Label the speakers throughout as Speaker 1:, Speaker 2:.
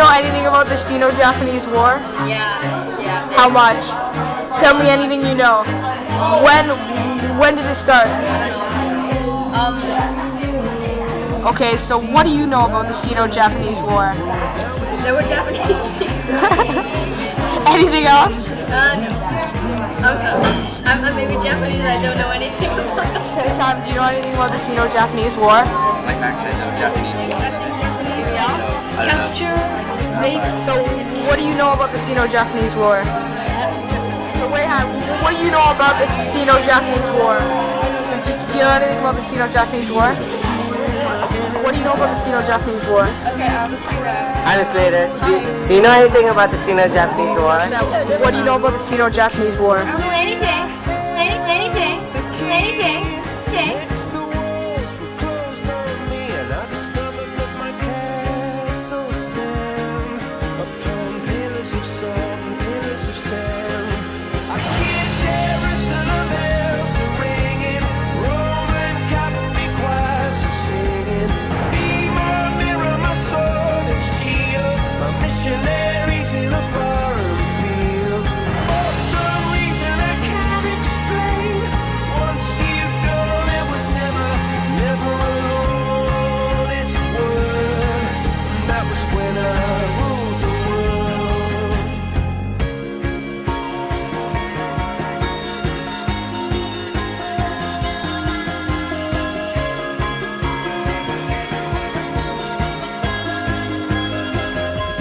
Speaker 1: know anything about the Sino Japanese War?
Speaker 2: Yeah.
Speaker 1: How much? Tell me anything you know. When did it start? Okay, so what do you know about the Sino Japanese War?
Speaker 2: There were Japanese people.
Speaker 1: Anything else?
Speaker 2: I'm sorry. I'm maybe Japanese. I don't know anything about this.
Speaker 1: Sam, do you know anything about the Sino Japanese War?
Speaker 3: Like Max said, no Japanese war.
Speaker 2: Japanese,
Speaker 3: I don't know.
Speaker 2: capture, rape.
Speaker 1: So what do you know about the Sino Japanese War? So wait, what do you know about the Sino Japanese War? Do you know anything about the Sino Japanese War? What do you know about the Sino Japanese War?
Speaker 4: Later. Do you know anything about the Sino Japanese War?
Speaker 1: What do you know about the Sino Japanese War?
Speaker 2: Anything.
Speaker 5: The walls were closed on me, and I discovered that my castle stand upon pillars of salt and pillars of sand. I hear Jerusalem bells are ringing, Roman cavalry choirs are singing. Be my mirror, my sword and shield, my missionaries in a foreign field. For some reason I can't explain, once you've gone, it was never an honest word. And that was when I ruled the world.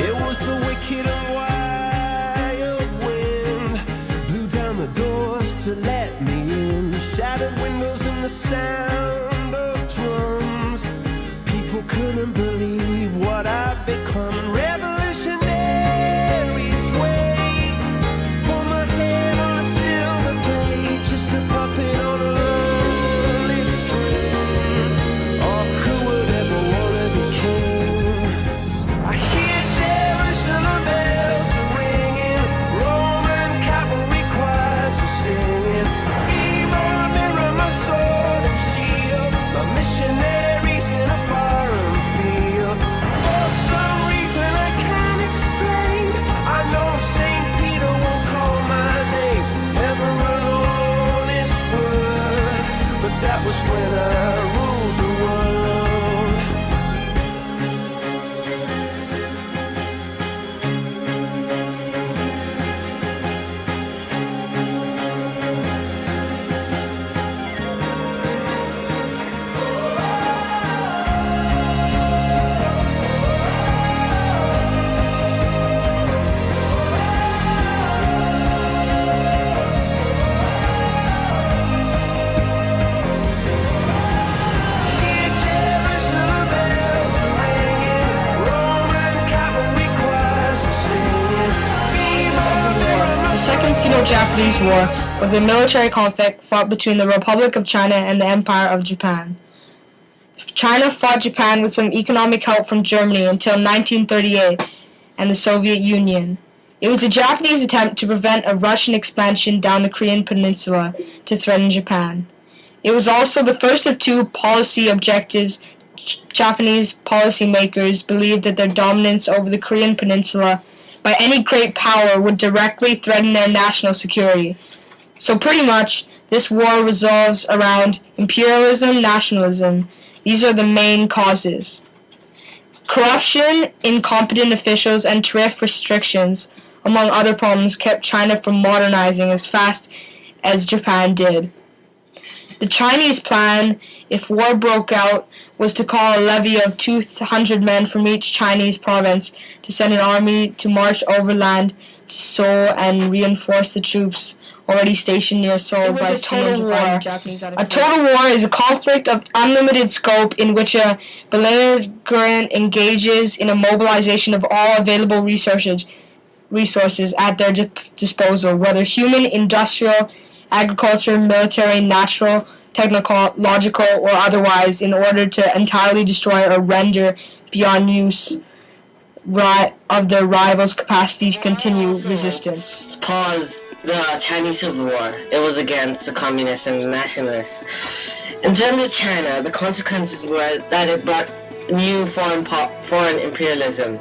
Speaker 5: It was the wicked and wild wind, blew down the doors to let me in, shattered windows and the sound of drums. People couldn't believe what I'd become. Revolutionaries wait for my head on a silver plate, just a puppet on a lonely string. Oh, who would ever wanna be king? I hear Jerusalem bells are ringing, Roman cavalry choirs are singing. Be my mirror, my sword and shield, my missionaries in a foreign field. For some reason I can't explain, I know St. Peter won't call my name, never an honest word, but that was when I ruled the world. Hear Jerusalem bells are ringing, Roman cavalry choirs are singing. Be my mirror, my
Speaker 1: The Second Sino-Japanese War was a military conflict fought between the Republic of China and the Empire of Japan. China fought Japan with some economic help from Germany until 1938 and the Soviet Union. It was a Japanese attempt to prevent a Russian expansion down the Korean peninsula to threaten Japan. It was also the first of two policy objectives. Japanese policymakers believed that their dominance over the Korean peninsula by any great power would directly threaten their national security. So pretty much, this war revolves around imperialism, nationalism. These are the main causes. Corruption, incompetent officials, and tariff restrictions, among other problems, kept China from modernizing as fast as Japan did. The Chinese plan, if war broke out, was to call a levy of 200 men from each Chinese province to send an army to march overland to Seoul and reinforce the troops already stationed near Seoul. It was a total war. A total war is a conflict of unlimited scope in which a belligerent engages in a mobilization of all available resources at their disposal, whether human, industrial, agriculture, military, natural, technological, or otherwise, in order to entirely destroy or render beyond use of their rivals' capacity to continue resistance.
Speaker 4: Pause the Chinese Civil War. It was against the communists and the nationalists. In terms of China, the consequences were that it brought new foreign imperialism.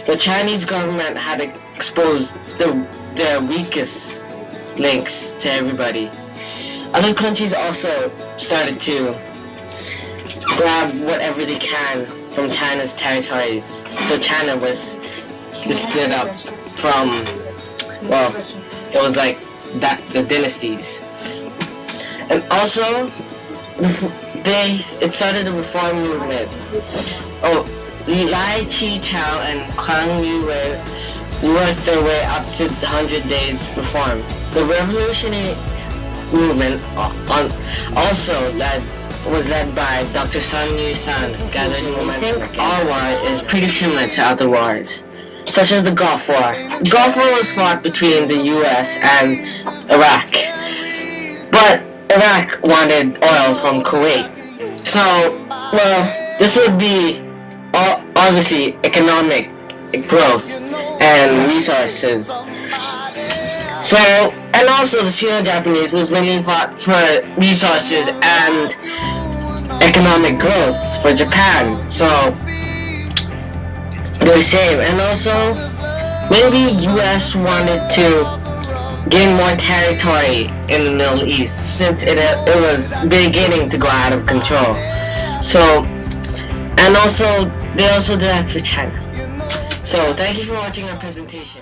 Speaker 4: The Chinese government had exposed their weakest links to everybody. Other countries also started to grab whatever they can from China's territories. So China was split up from, well, it was like that, the dynasties. And also, it started the reform movement. Lai Chi-Chao and Kang Yu-wei worked their way up to the 100 Days Reform. The revolutionary movement was led by Dr. Sun Yat-sen, gathered momentum. Our war is pretty similar to other wars, such as the Gulf War. The Gulf War was fought between the US and Iraq, but Iraq wanted oil from Kuwait. So, well, this would be obviously economic growth and resources. So, and also the Sino Japanese was mainly fought for resources and economic growth for Japan. So, they're the same. And also, maybe US wanted to gain more territory in the Middle East since it was beginning to go out of control. So, and also, they also did that for China. So, thank you for watching our presentation.